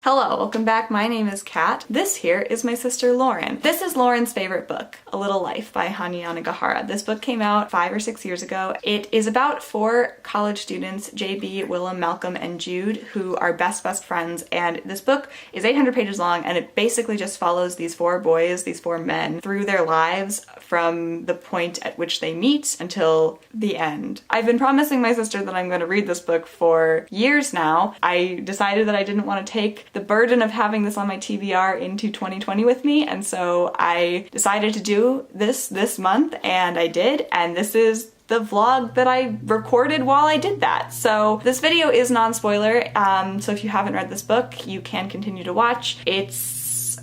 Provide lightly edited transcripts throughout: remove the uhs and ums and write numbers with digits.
Hello, welcome back. My name is Kat. This here is my sister Lauren. This is Lauren's favorite book, A Little Life by Hanya Yanagihara. This book came out 5 or 6 years ago. It is about 4 college students, JB, Willem, Malcolm, and Jude, who are best friends, and this book is 800 pages long, and it basically just follows these 4 boys, these 4 men, through their lives from the point at which they meet until the end. I've been promising my sister that I'm going to read this book for years now. I decided that I didn't want to take the burden of having this on my TBR into 2020 with me, and so I decided to do this month, and I did, and this is the vlog that I recorded while I did that. So this video is non-spoiler, so if you haven't read this book, you can continue to watch. It's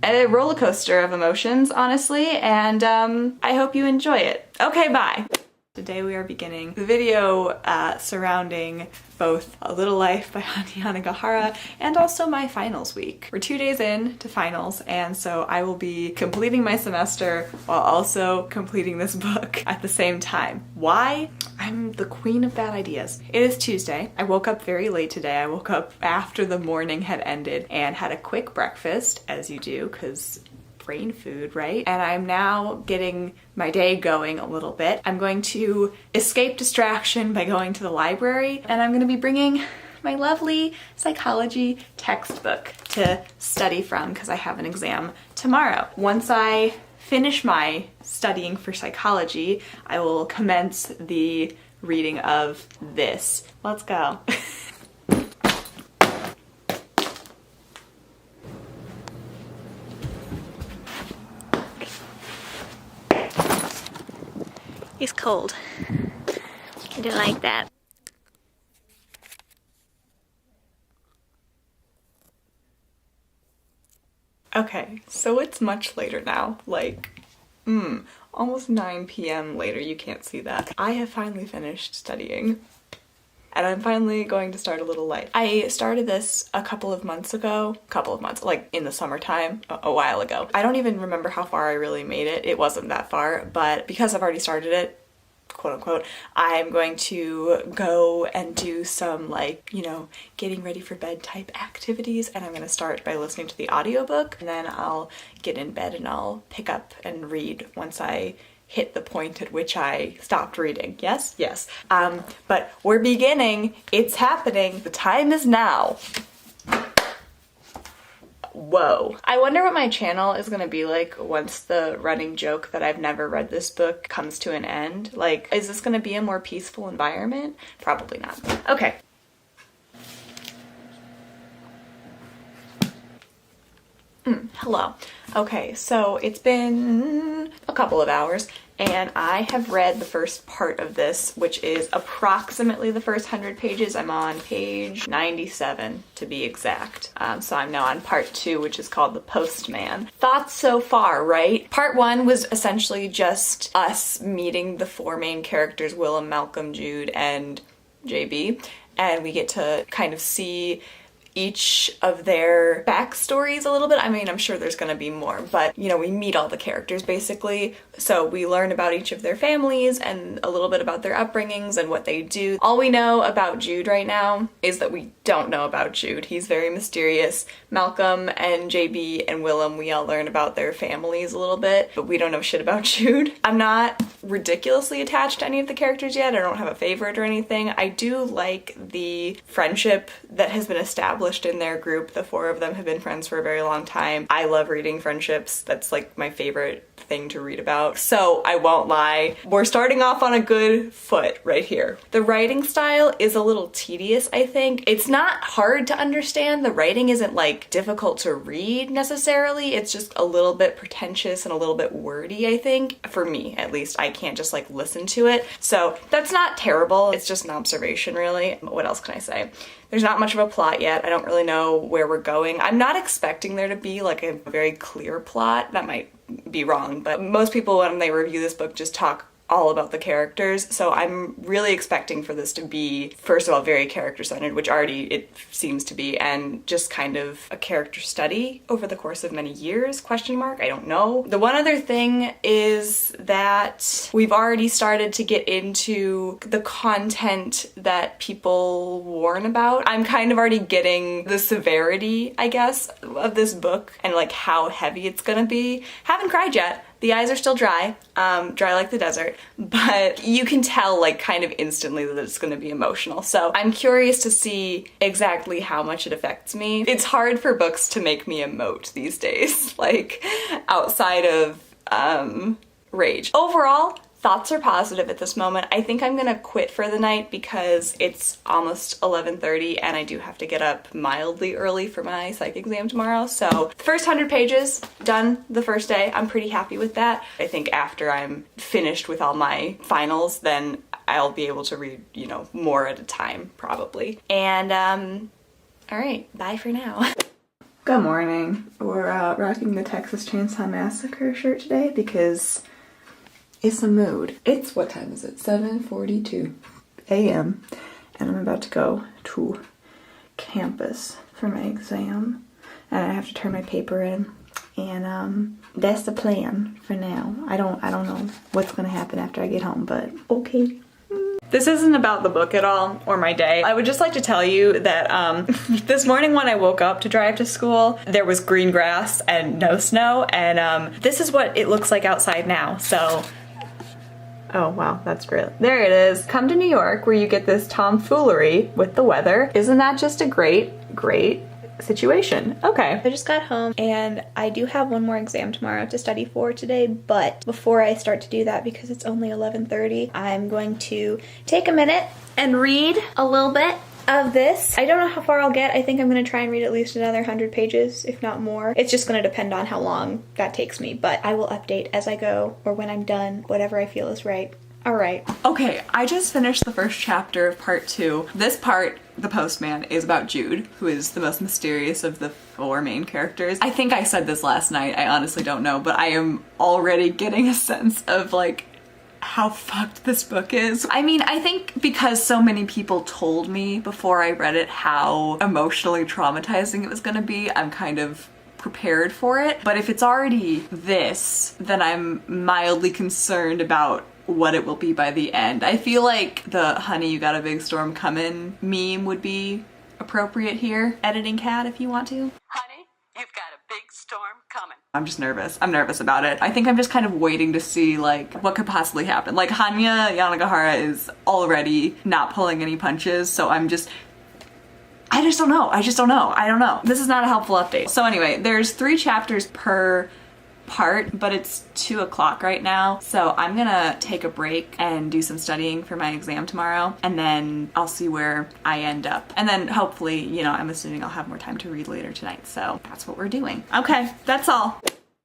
a roller coaster of emotions, honestly, and I hope you enjoy it. Okay, bye! Today we are beginning the video surrounding both A Little Life by Hanya Yanagihara and also my finals week. We're 2 days in to finals, and so I will be completing my semester while also completing this book at the same time. Why? I'm the queen of bad ideas. It is Tuesday. I woke up very late today. I woke up after the morning had ended and had a quick breakfast, as you do, because brain food, right? And I'm now getting my day going a little bit. I'm going to escape distraction by going to the library, and I'm going to be bringing my lovely psychology textbook to study from because I have an exam tomorrow. Once I finish my studying for psychology, I will commence the reading of this. Let's go. It's cold. I don't like that. Okay, so it's much later now, like, almost 9 p.m. later, you can't see that. I have finally finished studying, and I'm finally going to start A Little Life. I started this a couple of months, like in the summertime, a while ago. I don't even remember how far I really made it. It wasn't that far, but because I've already started it, quote unquote, I'm going to go and do some, like, you know, getting ready for bed type activities, and I'm going to start by listening to the audiobook, and then I'll get in bed and I'll pick up and read once I hit the point at which I stopped reading. Yes? Yes. But we're beginning. It's happening. The time is now. Whoa. I wonder what my channel is gonna be like once the running joke that I've never read this book comes to an end. Like, is this gonna be a more peaceful environment? Probably not. Okay. Hello. Okay, so it's been a couple of hours, and I have read the first part of this, which is approximately the first 100 pages. I'm on page 97 to be exact. So I'm now on part 2, which is called The Postman. Thoughts so far, right? Part 1 was essentially just us meeting the 4 main characters, Willem, Malcolm, Jude, and JB, and we get to kind of see each of their backstories a little bit. I mean, I'm sure there's gonna be more, but you know, we meet all the characters basically. So we learn about each of their families and a little bit about their upbringings and what they do. All we know about Jude right now is that we don't know about Jude. He's very mysterious. Malcolm and JB and Willem, we all learn about their families a little bit, but we don't know shit about Jude. I'm not ridiculously attached to any of the characters yet. I don't have a favorite or anything. I do like the friendship that has been established in their group. The 4 of them have been friends for a very long time. I love reading friendships. That's like my favorite thing to read about. So I won't lie, we're starting off on a good foot right here. The writing style is a little tedious, I think. It's not hard to understand. The writing isn't like difficult to read necessarily. It's just a little bit pretentious and a little bit wordy, I think. For me, at least. I can't just like listen to it. So that's not terrible. It's just an observation, really. What else can I say? There's not much of a plot yet. I don't really know where we're going. I'm not expecting there to be like a very clear plot. That might be wrong, but most people when they review this book just talk all about the characters. So I'm really expecting for this to be, first of all, very character-centered, which already it seems to be, and just kind of a character study over the course of many years, question mark, I don't know. The one other thing is that we've already started to get into the content that people warn about. I'm kind of already getting the severity, I guess, of this book and like how heavy it's gonna be. Haven't cried yet. The eyes are still dry, dry like the desert, but you can tell like kind of instantly that it's gonna be emotional. So I'm curious to see exactly how much it affects me. It's hard for books to make me emote these days, like outside of rage. Overall, thoughts are positive at this moment. I think I'm gonna quit for the night because it's almost 11:30 and I do have to get up mildly early for my psych exam tomorrow. So the first 100 pages done the first day. I'm pretty happy with that. I think after I'm finished with all my finals, then I'll be able to read, you know, more at a time probably. And all right, bye for now. Good morning. We're rocking the Texas Chainsaw Massacre shirt today because it's a mood. It's, what time is it? 7:42 a.m. and I'm about to go to campus for my exam and I have to turn my paper in, and that's the plan for now. I don't know what's gonna happen after I get home, but okay. This isn't about the book at all, or my day. I would just like to tell you that this morning when I woke up to drive to school, there was green grass and no snow, and this is what it looks like outside now, so. Oh wow, that's great. There it is. Come to New York where you get this tomfoolery with the weather. Isn't that just a great situation? Okay. I just got home and I do have one more exam tomorrow to study for today, but before I start to do that, because it's only 11:30, I'm going to take a minute and read a little bit of this. I don't know how far I'll get. I think I'm gonna try and read at least another 100 pages, if not more. It's just gonna depend on how long that takes me, but I will update as I go or when I'm done, whatever I feel is right. All right. Okay, I just finished the first chapter of part 2. This part, The Postman, is about Jude, who is the most mysterious of the 4 main characters. I think I said this last night, I honestly don't know, but I am already getting a sense of like how fucked this book is. I mean, I think because so many people told me before I read it how emotionally traumatizing it was gonna be, I'm kind of prepared for it. But if it's already this, then I'm mildly concerned about what it will be by the end. I feel like the "honey, you got a big storm coming" meme would be appropriate here. Editing Cat, if you want to. Honey, you've got a big storm coming. I'm just nervous. I'm nervous about it. I think I'm just kind of waiting to see like what could possibly happen. Like Hanya Yanagihara is already not pulling any punches, so I just don't know. I don't know. This is not a helpful update. So anyway, there's 3 chapters per part, but it's 2 o'clock right now, so I'm gonna take a break and do some studying for my exam tomorrow, and then I'll see where I end up. And then hopefully, you know, I'm assuming I'll have more time to read later tonight, so that's what we're doing. Okay, that's all.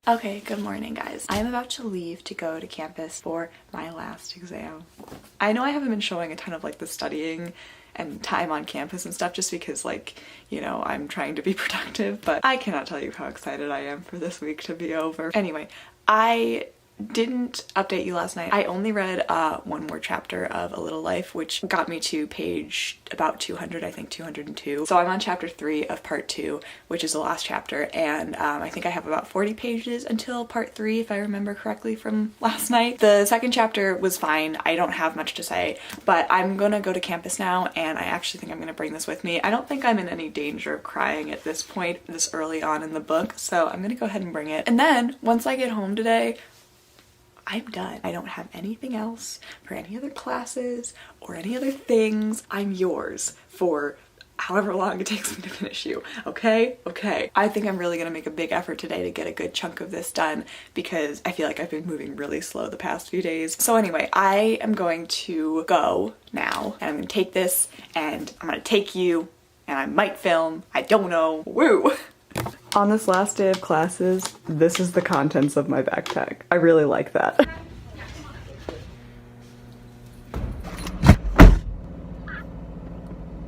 Okay, good morning guys. I'm about to leave to go to campus for my last exam. I know I haven't been showing a ton of like the studying and time on campus and stuff just because like, you know, I'm trying to be productive, but I cannot tell you how excited I am for this week to be over. Anyway, I didn't update you last night. I only read one more chapter of A Little Life, which got me to page about 200, I think 202. So I'm on chapter 3 of part 2, which is the last chapter, and I think I have about 40 pages until part 3, if I remember correctly from last night. The second chapter was fine. I don't have much to say, but I'm gonna go to campus now, and I actually think I'm gonna bring this with me. I don't think I'm in any danger of crying at this point, this early on in the book, so I'm gonna go ahead and bring it. And then, once I get home today, I'm done. I don't have anything else for any other classes or any other things. I'm yours for however long it takes me to finish you, okay? Okay. I think I'm really gonna make a big effort today to get a good chunk of this done because I feel like I've been moving really slow the past few days. So anyway, I am going to go now and I'm gonna take this and I'm gonna take you and I might film. I don't know. Woo! On this last day of classes, this is the contents of my backpack. I really like that.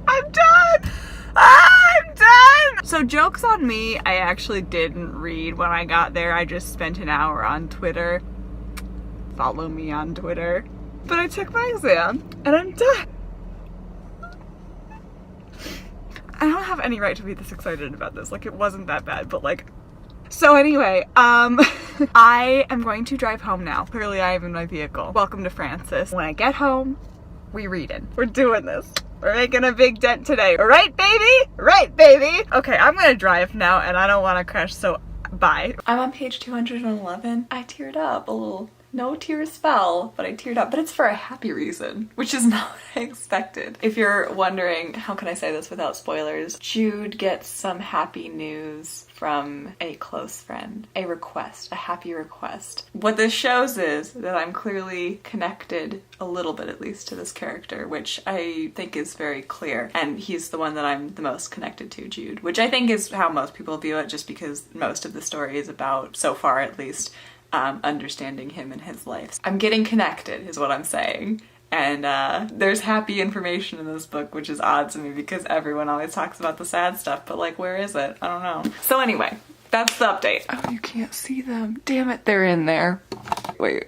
I'm done! I'm done! So joke's on me, I actually didn't read when I got there. I just spent an hour on Twitter. follow me on Twitter. But I took my exam and I'm done. I don't have any right to be this excited about this. Like, it wasn't that bad, but like, so anyway, I am going to drive home now. Clearly I am in my vehicle. Welcome to Francis. When I get home, we reading. We're doing this. We're making a big dent today. Right, baby? Right, baby? Okay, I'm gonna drive now and I don't want to crash, so bye. I'm on page 211. I teared up a little. No tears fell, but I teared up. But it's for a happy reason, which is not what I expected. If you're wondering, how can I say this without spoilers? Jude gets some happy news from a close friend. A request, a happy request. What this shows is that I'm clearly connected, a little bit at least, to this character, which I think is very clear. And he's the one that I'm the most connected to, Jude, which I think is how most people view it, just because most of the story is about, so far at least, understanding him and his life. I'm getting connected is what I'm saying. And there's happy information in this book, which is odd to me because everyone always talks about the sad stuff, but like, where is it? I don't know. So anyway, that's the update. Oh, you can't see them. Damn it, they're in there. Wait.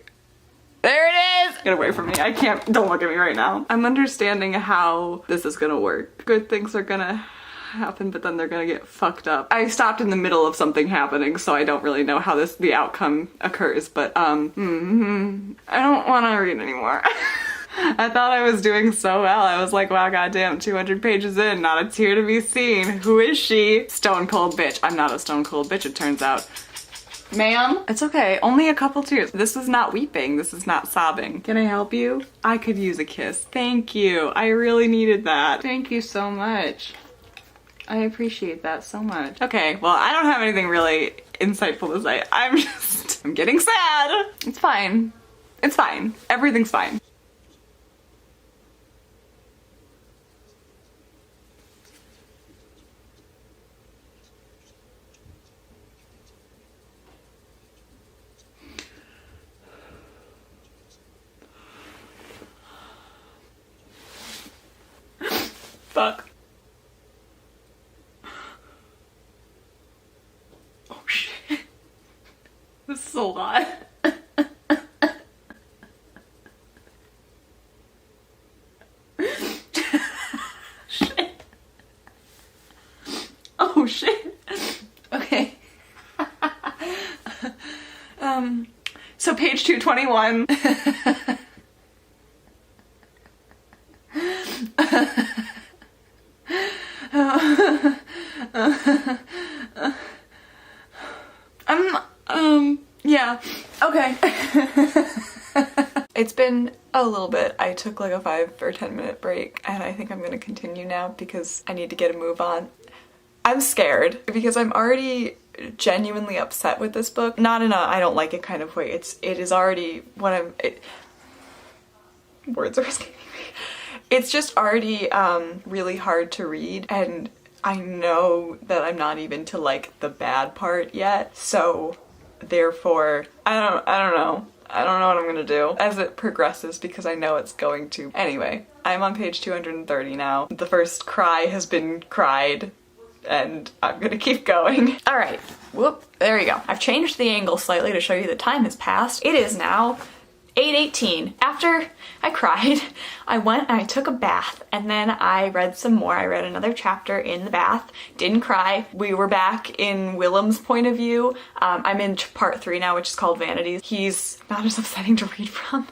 There it is! Get away from me. I can't. Don't look at me right now. I'm understanding how this is gonna work. Good things are gonna happen, but then they're gonna get fucked up. I stopped in the middle of something happening, so I don't really know how the outcome occurs, but I don't want to read anymore. I thought I was doing so well. I was like, wow, goddamn, 200 pages in, not a tear to be seen. Who is she? Stone cold bitch. I'm not a stone cold bitch, it turns out. Ma'am? It's okay, only a couple tears. This is not weeping, this is not sobbing. Can I help you? I could use a kiss. Thank you, I really needed that. Thank you so much. I appreciate that so much. Okay, well, I don't have anything really insightful to say. I'm getting sad. It's fine. It's fine. Everything's fine. Fuck. This is a lot. Shit. Oh shit. Okay. So page 221. Yeah, okay. It's been a little bit. I took like a 5 or 10 minute break and I think I'm gonna continue now because I need to get a move on. I'm scared because I'm already genuinely upset with this book. Not in a I don't like it kind of way. It is already what words are escaping me. It's just already really hard to read, and I know that I'm not even to like the bad part yet, so therefore I don't know. I don't know what I'm gonna do as it progresses because I know it's going to. Anyway, I'm on page 230 now. The first cry has been cried and I'm gonna keep going. All right, whoop, there you go. I've changed the angle slightly to show you the time has passed. It is now 8:18. After I cried, I went and I took a bath and then I read some more. I read another chapter in the bath, didn't cry. We were back in Willem's point of view. I'm in part 3 now, which is called Vanities. He's not as upsetting to read from.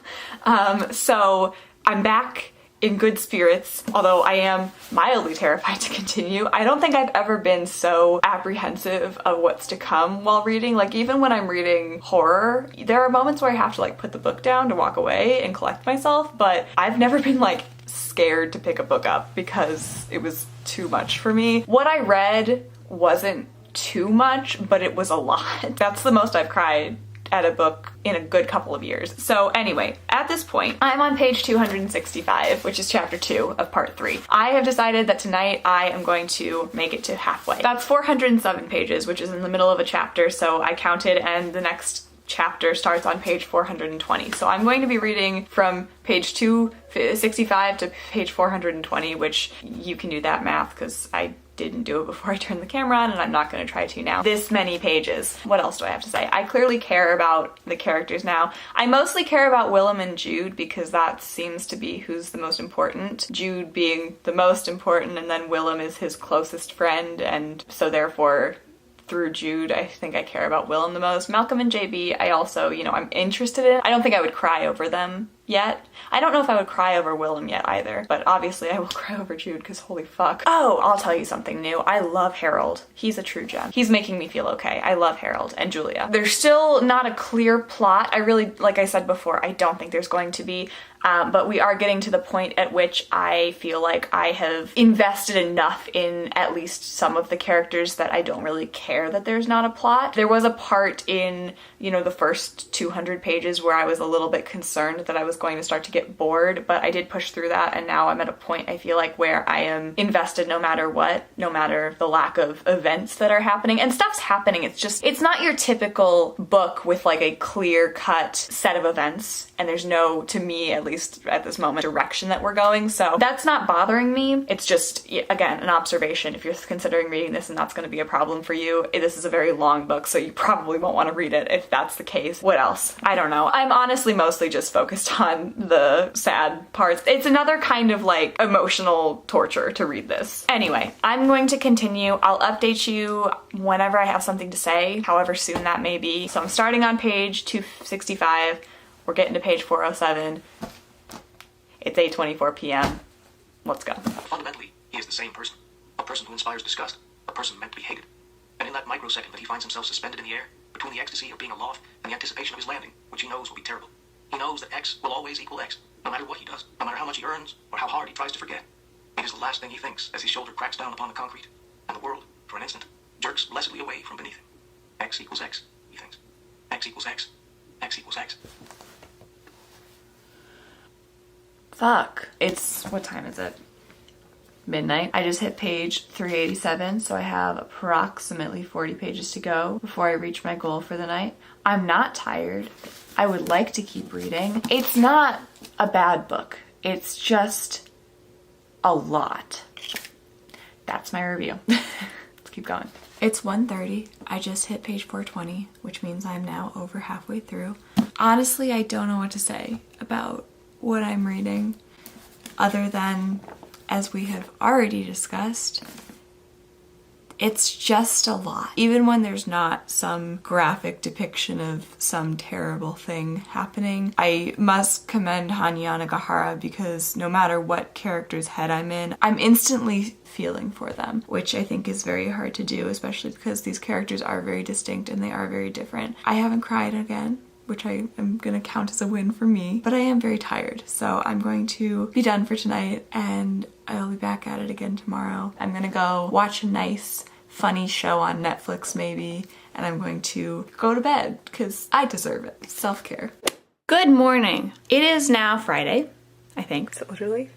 So I'm back in good spirits, although I am mildly terrified to continue. I don't think I've ever been so apprehensive of what's to come while reading. Like, even when I'm reading horror, there are moments where I have to like put the book down to walk away and collect myself, but I've never been like scared to pick a book up because it was too much for me. What I read wasn't too much, but it was a lot. That's the most I've cried at a book in a good couple of years. So anyway, at this point, I'm on page 265, which is chapter 2 of part 3. I have decided that tonight I am going to make it to halfway. That's 407 pages, which is in the middle of a chapter, so I counted, and the next chapter starts on page 420. So I'm going to be reading from page 265 to page 420, which you can do that math because I didn't do it before I turned the camera on, and I'm not gonna try to now. This many pages. What else do I have to say? I clearly care about the characters now. I mostly care about Willem and Jude because that seems to be who's the most important. Jude being the most important, and then Willem is his closest friend, and so therefore through Jude, I think I care about Willem the most. Malcolm and JB, I also, you know, I'm interested in. I don't think I would cry over them yet. I don't know if I would cry over Willem yet either, but obviously I will cry over Jude because holy fuck. Oh, I'll tell you something new. I love Harold. He's a true gem. He's making me feel okay. I love Harold and Julia. There's still not a clear plot. I really, like I said before, I don't think there's going to be. But we are getting to the point at which I feel like I have invested enough in at least some of the characters that I don't really care that there's not a plot. There was a part in, you know, the first 200 pages where I was a little bit concerned that I was going to start to get bored, but I did push through that, and now I'm at a point I feel like where I am invested no matter what, no matter the lack of events that are happening. And stuff's happening, it's just, it's not your typical book with like a clear-cut set of events, and there's no, to me at least at this moment, direction that we're going. So that's not bothering me. It's just, again, an observation. If you're considering reading this and that's going to be a problem for you, this is a very long book, so you probably won't want to read it if that's the case. What else? I don't know. I'm honestly mostly just focused on the sad parts. It's another kind of like emotional torture to read this. Anyway, I'm going to continue. I'll update you whenever I have something to say, however soon that may be. So I'm starting on page 265. We're getting to page 407. It's 8:24 p.m. Let's go. Fundamentally, he is the same person. A person who inspires disgust. A person meant to be hated. And in that microsecond that he finds himself suspended in the air, between the ecstasy of being aloft and the anticipation of his landing, which he knows will be terrible. He knows that X will always equal X, no matter what he does, no matter how much he earns, or how hard he tries to forget. It is the last thing he thinks as his shoulder cracks down upon the concrete, and the world, for an instant, jerks blessedly away from beneath him. X equals X, he thinks. X equals X. X equals X. Fuck. What time is it? Midnight. I just hit page 387, so I have approximately 40 pages to go before I reach my goal for the night. I'm not tired. I would like to keep reading. It's not a bad book. It's just a lot. That's my review. Let's keep going. It's 1:30. I just hit page 420, which means I'm now over halfway through. Honestly, I don't know what to say about what I'm reading other than, as we have already discussed, it's just a lot. Even when there's not some graphic depiction of some terrible thing happening, I must commend Hanya Nagahara because no matter what character's head I'm in, I'm instantly feeling for them, which I think is very hard to do, especially because these characters are very distinct and they are very different. I haven't cried again, which I am gonna count as a win for me, but I am very tired, so I'm going to be done for tonight and I'll be back at it again tomorrow. I'm gonna go watch a nice, funny show on Netflix maybe, and I'm going to go to bed because I deserve it. Self-care. Good morning. It is now Friday, I think. Is it literally?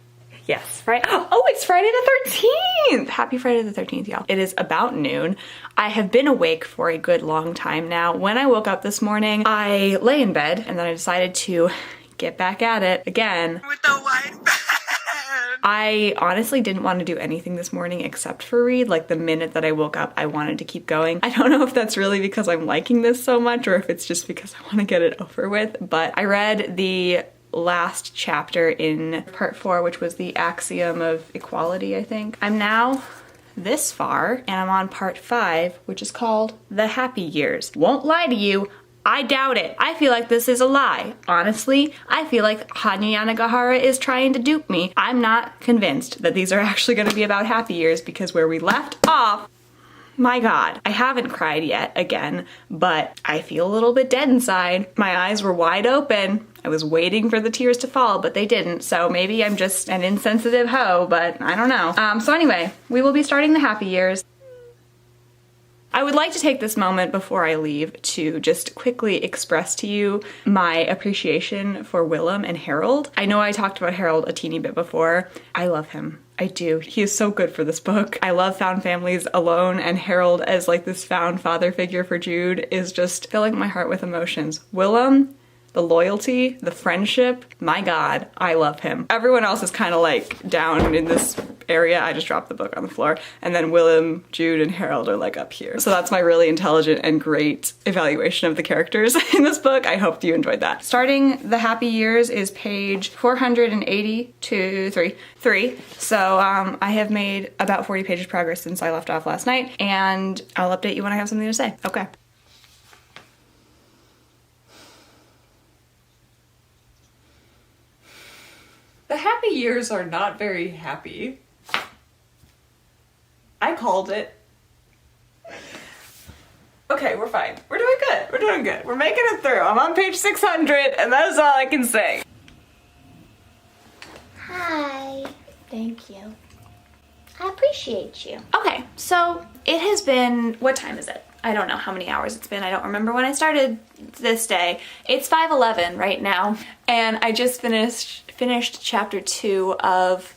Yes, Friday. Oh, it's Friday the 13th! Happy Friday the 13th, y'all. It is about noon. I have been awake for a good long time now. When I woke up this morning, I lay in bed and then I decided to get back at it again. With the white bed! I honestly didn't want to do anything this morning except for read. Like the minute that I woke up, I wanted to keep going. I don't know if that's really because I'm liking this so much or if it's just because I want to get it over with, but I read the last chapter in part 4, which was the axiom of equality, I think. I'm now this far and I'm on part 5, which is called The Happy Years. Won't lie to you, I doubt it. I feel like this is a lie. Honestly, I feel like Hanya Yanagihara is trying to dupe me. I'm not convinced that these are actually going to be about happy years because where we left off, my God, I haven't cried yet again, but I feel a little bit dead inside. My eyes were wide open. I was waiting for the tears to fall, but they didn't. So maybe I'm just an insensitive hoe, but I don't know. So anyway, we will be starting The Happy Years. I would like to take this moment before I leave to just quickly express to you my appreciation for Willem and Harold. I know I talked about Harold a teeny bit before. I love him. I do. He is so good for this book. I love found families alone, and Harold as like this found father figure for Jude is just filling my heart with emotions. Willem, the loyalty, the friendship, my God, I love him. Everyone else is kind of like down in this area. I just dropped the book on the floor. And then Willem, Jude, and Harold are like up here. So that's my really intelligent and great evaluation of the characters in this book. I hope you enjoyed that. Starting the happy years is page 480 to 3. So I have made about 40 pages progress since I left off last night, and I'll update you when I have something to say. Okay. The happy years are not very happy. I called it. Okay, we're fine. We're doing good. We're doing good. We're making it through. I'm on page 600, and that is all I can say. Hi. Thank you. I appreciate you. Okay, so it has been, what time is it? I don't know how many hours it's been. I don't remember when I started this day. It's 5:11 right now, and I just finished chapter 2 of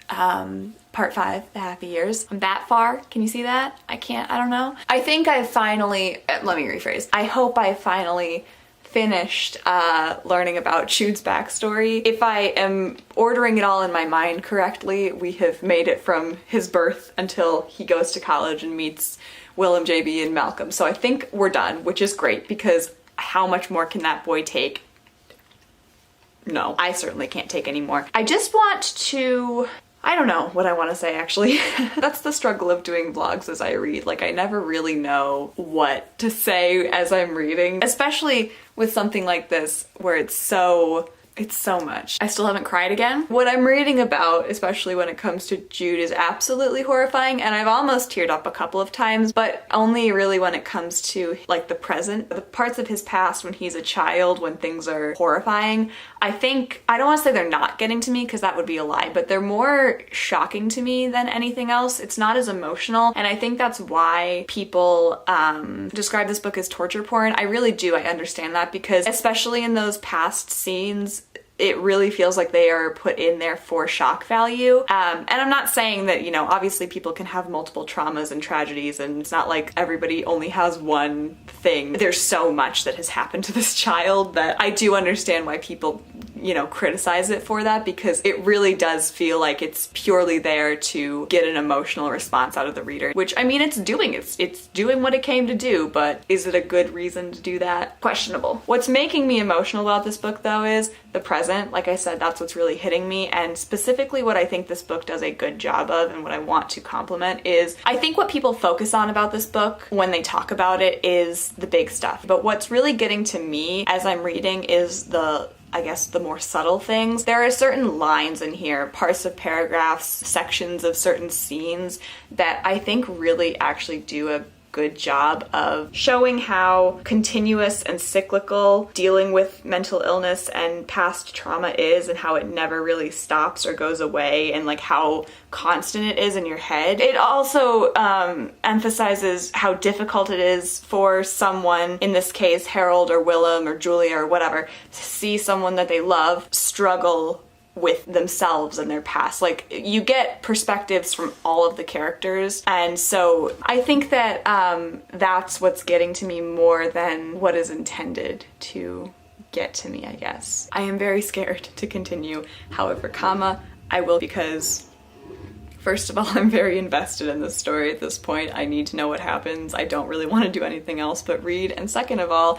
part 5, The Happy Years. I'm that far. Can you see that? I don't know. I think I finally, let me rephrase. I hope I finally finished learning about Jude's backstory. If I am ordering it all in my mind correctly, we have made it from his birth until he goes to college and meets Willem, JB, and Malcolm. So I think we're done, which is great, because how much more can that boy take? No, I certainly can't take any more. I just want to, I don't know what I want to say actually. That's the struggle of doing vlogs as I read. Like, I never really know what to say as I'm reading, especially with something like this where it's so much. I still haven't cried again. What I'm reading about, especially when it comes to Jude, is absolutely horrifying, and I've almost teared up a couple of times, but only really when it comes to like the present, the parts of his past when he's a child, when things are horrifying. I don't want to say they're not getting to me, because that would be a lie, but they're more shocking to me than anything else. It's not as emotional, and I think that's why people describe this book as torture porn. I really do. I understand that, because especially in those past scenes, it really feels like they are put in there for shock value. And I'm not saying that, you know, obviously people can have multiple traumas and tragedies, and it's not like everybody only has one thing. There's so much that has happened to this child that I do understand why people, you know, criticize it for that, because it really does feel like it's purely there to get an emotional response out of the reader, which, I mean, it's doing what it came to do, but is it a good reason to do that? Questionable. What's making me emotional about this book, though, is the present. Like I said, that's what's really hitting me, and specifically what I think this book does a good job of, and what I want to compliment, is I think what people focus on about this book when they talk about it is the big stuff, but what's really getting to me as I'm reading is the more subtle things. There are certain lines in here, parts of paragraphs, sections of certain scenes that I think really actually do a good job of showing how continuous and cyclical dealing with mental illness and past trauma is, and how it never really stops or goes away, and like how constant it is in your head. It also emphasizes how difficult it is for someone, in this case Harold or Willem or Julia or whatever, to see someone that they love struggle with themselves and their past. Like, you get perspectives from all of the characters, and so I think that that's what's getting to me more than what is intended to get to me, I guess. I am very scared to continue, however, I will, because first of all, I'm very invested in this story at this point. I need to know what happens. I don't really want to do anything else but read, and second of all,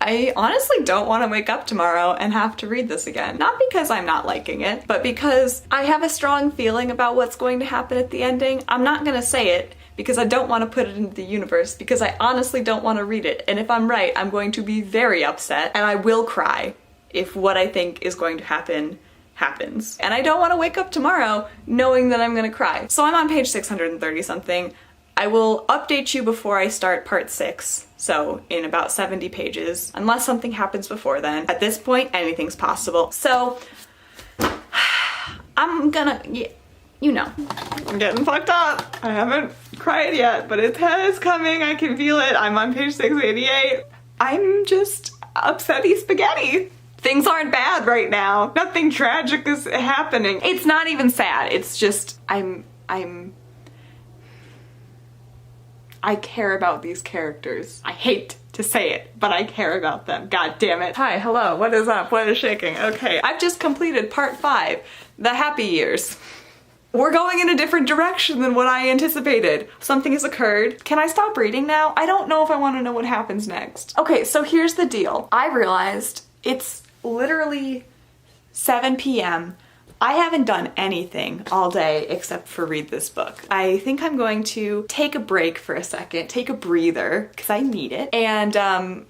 I honestly don't want to wake up tomorrow and have to read this again. Not because I'm not liking it, but because I have a strong feeling about what's going to happen at the ending. I'm not going to say it because I don't want to put it into the universe, because I honestly don't want to read it. And if I'm right, I'm going to be very upset, and I will cry if what I think is going to happen happens. And I don't want to wake up tomorrow knowing that I'm going to cry. So I'm on page 630 something. I will update you before I start part 6, so in about 70 pages, unless something happens before then. At this point, anything's possible. So, I'm gonna, you know. I'm getting fucked up. I haven't cried yet, but it's coming, I can feel it. I'm on page 688. I'm just upsetty spaghetti. Things aren't bad right now. Nothing tragic is happening. It's not even sad, it's just, I care about these characters. I hate to say it, but I care about them. God damn it. Hi, hello, what is up? What is shaking? Okay, I've just completed part 5, The Happy Years. we're going in a different direction than what I anticipated. Something has occurred. Can I stop reading now? I don't know if I want to know what happens next. Okay, so here's the deal. I realized it's literally 7 p.m. I haven't done anything all day except for read this book. I think I'm going to take a break for a second, take a breather, because I need it, and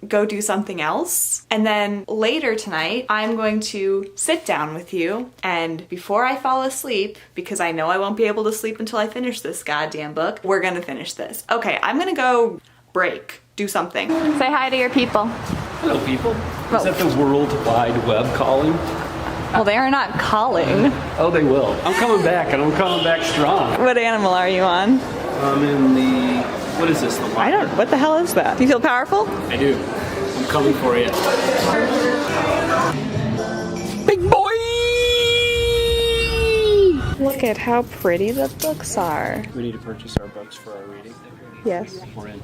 go do something else. And then later tonight, I'm going to sit down with you, and before I fall asleep, because I know I won't be able to sleep until I finish this goddamn book, we're gonna finish this. Okay, I'm gonna go break, do something. Say hi to your people. Hello, people. Is that the World Wide Web calling? Well, they are not calling. Oh, they will. I'm coming back, and I'm coming back strong. What animal are you on? I'm in the... What is this? The I don't, what the hell is that? Do you feel powerful? I do. I'm coming for you. Big boy! Look at how pretty the books are. We need to purchase our books for our reading. Yes. We're in.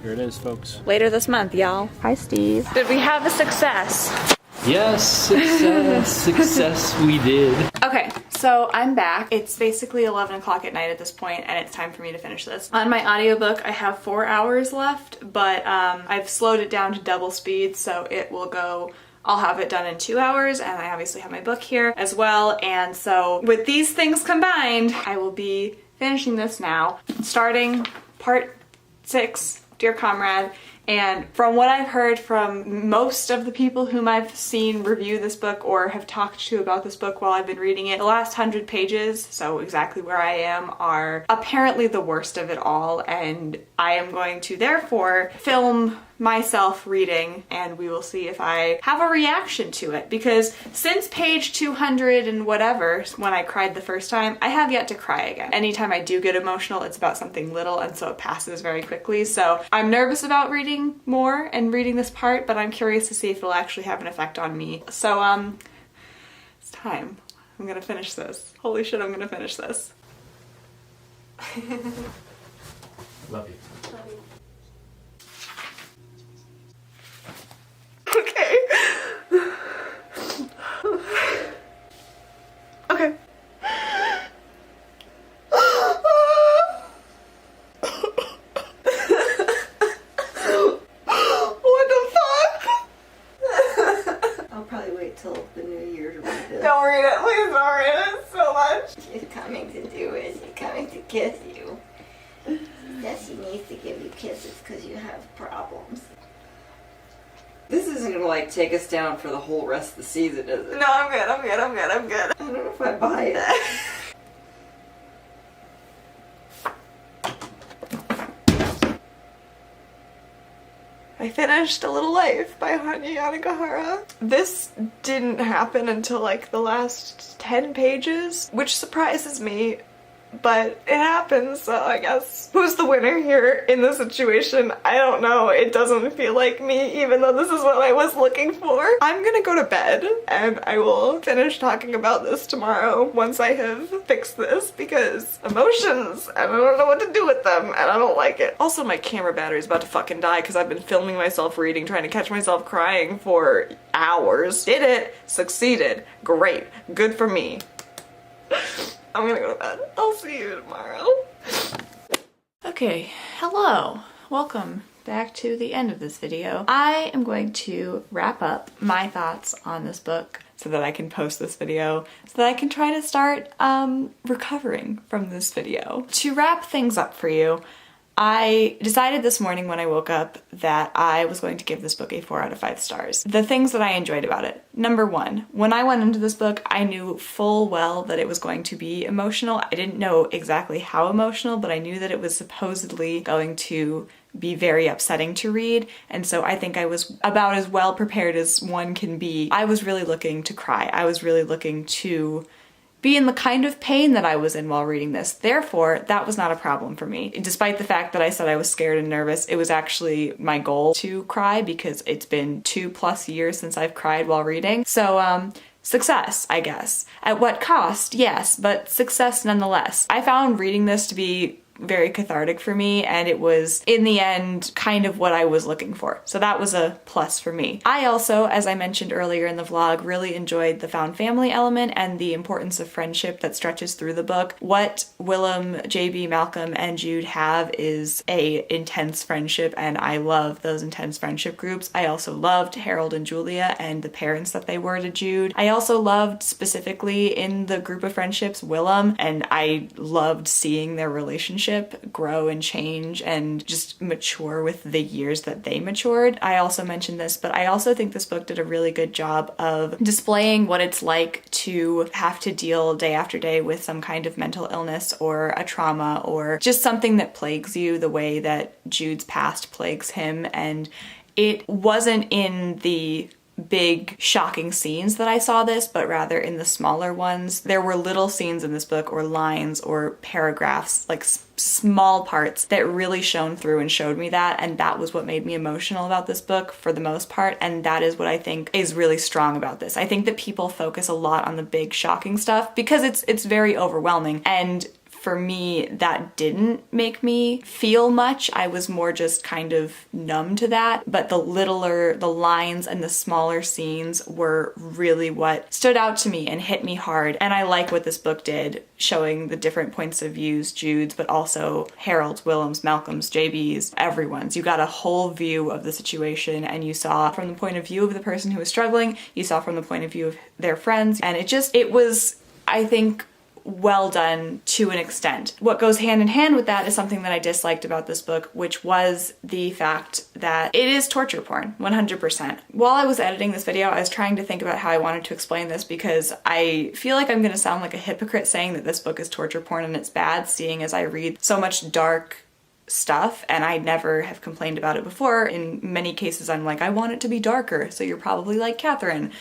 Here it is, folks. Later this month, y'all. Hi, Steve. Did we have a success? Yes, success, success we did. Okay, so I'm back. It's basically 11 o'clock at night at this point, and it's time for me to finish this. On my audiobook, I have 4 hours left, but I've slowed it down to double speed, so it will go, I'll have it done in 2 hours, and I obviously have my book here as well, and so with these things combined, I will be finishing this now, starting part 6, Dear Comrade. And from what I've heard from most of the people whom I've seen review this book or have talked to about this book while I've been reading it, the last 100 pages, so exactly where I am, are apparently the worst of it all, and I am going to therefore film myself reading, and we will see if I have a reaction to it, because since page 200 and whatever, when I cried the first time, I have yet to cry again. Anytime I do get emotional, it's about something little, and so it passes very quickly. So I'm nervous about reading more and reading this part, but I'm curious to see if it'll actually have an effect on me. So it's time. I'm gonna finish this. Holy shit, I'm gonna finish this. Love you. Okay. Okay. What the fuck? I'll probably wait till the new year to read this. Don't read it, please don't read it so much. She's coming to do it. She's coming to kiss you. Yes, she needs to give you kisses because you have problems. This isn't gonna like take us down for the whole rest of the season, is it? No, I'm good, I'm good, I'm good, I'm good. I don't know if I buy it. I finished A Little Life by Hanya Yanagihara. This didn't happen until like the last 10 pages, which surprises me, but it happens, so I guess. Who's the winner here in this situation? I don't know. It doesn't feel like me, even though this is what I was looking for. I'm gonna go to bed, and I will finish talking about this tomorrow once I have fixed this, because emotions, and I don't know what to do with them, and I don't like it. Also, my camera battery's about to fucking die because I've been filming myself reading, trying to catch myself crying for hours. Did it. Succeeded. Great. Good for me. I'm gonna go to bed. I'll see you tomorrow. Okay, hello. Welcome back to the end of this video. I am going to wrap up my thoughts on this book so that I can post this video, so that I can try to start recovering from this video. To wrap things up for you, I decided this morning when I woke up that I was going to give this book a 4 out of 5 stars. The things that I enjoyed about it. Number 1, when I went into this book, I knew full well that it was going to be emotional. I didn't know exactly how emotional, but I knew that it was supposedly going to be very upsetting to read, and so I think I was about as well prepared as one can be. I was really looking to cry. I was really looking to be in the kind of pain that I was in while reading this. Therefore, that was not a problem for me. Despite the fact that I said I was scared and nervous, it was actually my goal to cry because it's been 2+ years since I've cried while reading. So, success, I guess. At what cost? Yes, but success nonetheless. I found reading this to be very cathartic for me, and it was, in the end, kind of what I was looking for. So that was a plus for me. I also, as I mentioned earlier in the vlog, really enjoyed the found family element and the importance of friendship that stretches through the book. What Willem, JB, Malcolm, and Jude have is a intense friendship, and I love those intense friendship groups. I also loved Harold and Julia and the parents that they were to Jude. I also loved, specifically in the group of friendships, Willem, and I loved seeing their relationship grow and change and just mature with the years that they matured. I also mentioned this, but I also think this book did a really good job of displaying what it's like to have to deal day after day with some kind of mental illness or a trauma or just something that plagues you the way that Jude's past plagues him. And it wasn't in the big shocking scenes that I saw this, but rather in the smaller ones. There were little scenes in this book, or lines or paragraphs, like small parts, that really shone through and showed me that, and that was what made me emotional about this book for the most part, and that is what I think is really strong about this. I think that people focus a lot on the big shocking stuff because it's very overwhelming, and for me, that didn't make me feel much. I was more just kind of numb to that. But the lines and the smaller scenes were really what stood out to me and hit me hard. And I like what this book did, showing the different points of views, Jude's, but also Harold's, Willem's, Malcolm's, JB's, everyone's. You got a whole view of the situation, and you saw from the point of view of the person who was struggling, you saw from the point of view of their friends, and it was, I think, well done to an extent. What goes hand in hand with that is something that I disliked about this book, which was the fact that it is torture porn, 100%. While I was editing this video, I was trying to think about how I wanted to explain this, because I feel like I'm gonna sound like a hypocrite saying that this book is torture porn and it's bad, seeing as I read so much dark stuff and I never have complained about it before. In many cases, I'm like, I want it to be darker, so you're probably like, Catherine,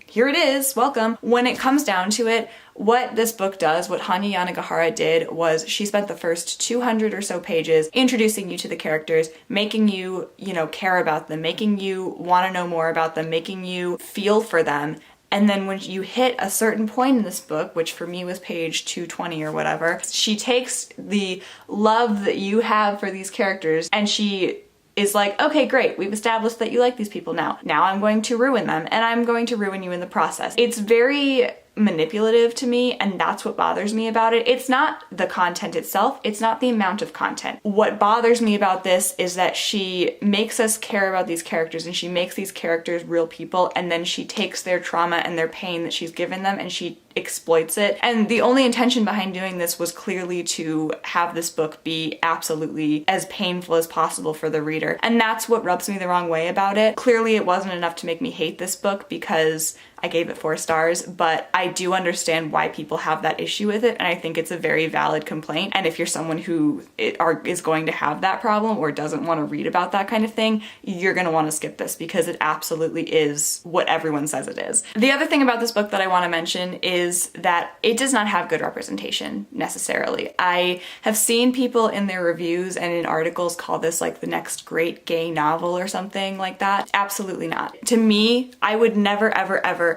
here it is, welcome. When it comes down to it, what this book does, what Hanya Yanagihara did, was she spent the first 200 or so pages introducing you to the characters, making you, care about them, making you want to know more about them, making you feel for them. And then when you hit a certain point in this book, which for me was page 220 or whatever, she takes the love that you have for these characters and she is like, okay, great, we've established that you like these people now. Now I'm going to ruin them, and I'm going to ruin you in the process. It's very manipulative to me, and that's what bothers me about it. It's not the content itself, it's not the amount of content. What bothers me about this is that she makes us care about these characters, and she makes these characters real people, and then she takes their trauma and their pain that she's given them and she exploits it. And the only intention behind doing this was clearly to have this book be absolutely as painful as possible for the reader. And that's what rubs me the wrong way about it. Clearly it wasn't enough to make me hate this book because I gave it 4 stars, but I do understand why people have that issue with it, and I think it's a very valid complaint. And if you're someone who is going to have that problem or doesn't want to read about that kind of thing, you're going to want to skip this because it absolutely is what everyone says it is. The other thing about this book that I want to mention is that it does not have good representation necessarily. I have seen people in their reviews and in articles call this like the next great gay novel or something like that. Absolutely not. To me, I would never, ever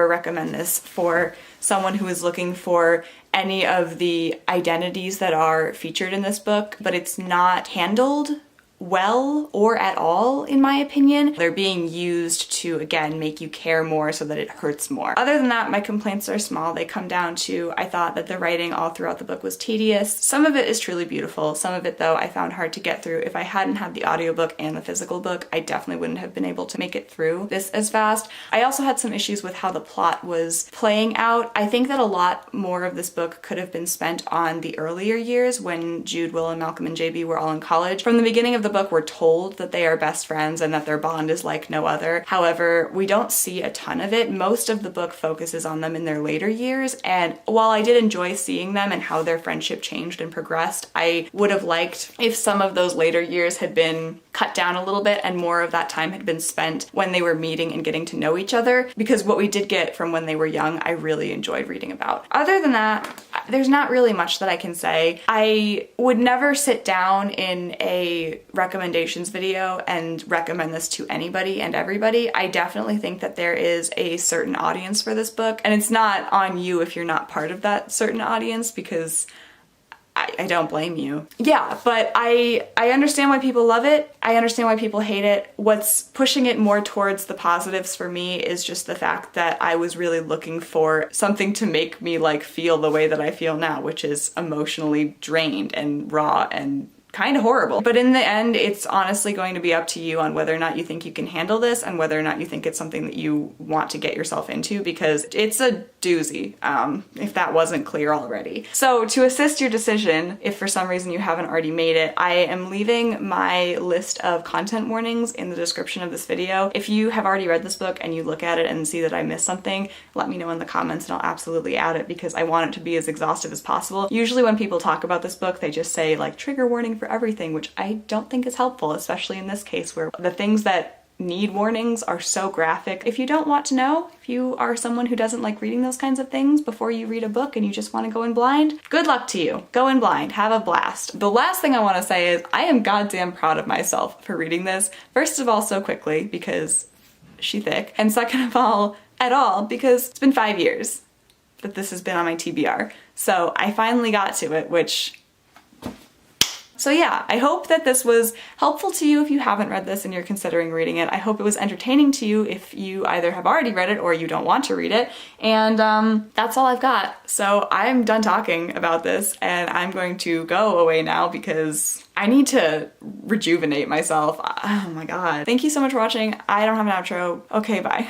recommend this for someone who is looking for any of the identities that are featured in this book, but it's not handled well or at all, in my opinion. They're being used to, again, make you care more so that it hurts more. Other than that, my complaints are small. They come down to, I thought that the writing all throughout the book was tedious. Some of it is truly beautiful. Some of it, though, I found hard to get through. If I hadn't had the audiobook and the physical book, I definitely wouldn't have been able to make it through this as fast. I also had some issues with how the plot was playing out. I think that a lot more of this book could have been spent on the earlier years when Jude, Willem, Malcolm, and JB were all in college. From the beginning of the book, we're told that they are best friends and that their bond is like no other. However, we don't see a ton of it. Most of the book focuses on them in their later years, and while I did enjoy seeing them and how their friendship changed and progressed, I would have liked if some of those later years had been cut down a little bit and more of that time had been spent when they were meeting and getting to know each other, because what we did get from when they were young, I really enjoyed reading about. Other than that, there's not really much that I can say. I would never sit down in a recommendations video and recommend this to anybody and everybody. I definitely think that there is a certain audience for this book, and it's not on you if you're not part of that certain audience, because I don't blame you. Yeah, but I understand why people love it. I understand why people hate it. What's pushing it more towards the positives for me is just the fact that I was really looking for something to make me like feel the way that I feel now, which is emotionally drained and raw and kind of horrible. But in the end, it's honestly going to be up to you on whether or not you think you can handle this and whether or not you think it's something that you want to get yourself into, because it's a doozy, if that wasn't clear already. So to assist your decision, if for some reason you haven't already made it, I am leaving my list of content warnings in the description of this video. If you have already read this book and you look at it and see that I missed something, let me know in the comments and I'll absolutely add it, because I want it to be as exhaustive as possible. Usually when people talk about this book, they just say like trigger warning for everything, which I don't think is helpful, especially in this case where the things that need warnings are so graphic. If you don't want to know, if you are someone who doesn't like reading those kinds of things before you read a book and you just want to go in blind, good luck to you. Go in blind, have a blast. The last thing I want to say is I am goddamn proud of myself for reading this. First of all, so quickly, because she thick, and second of all, at all, because it's been 5 years that this has been on my TBR. So I finally got to it, So yeah, I hope that this was helpful to you if you haven't read this and you're considering reading it. I hope it was entertaining to you if you either have already read it or you don't want to read it. And that's all I've got. So I'm done talking about this and I'm going to go away now because I need to rejuvenate myself. Oh my god. Thank you so much for watching. I don't have an outro. Okay, bye.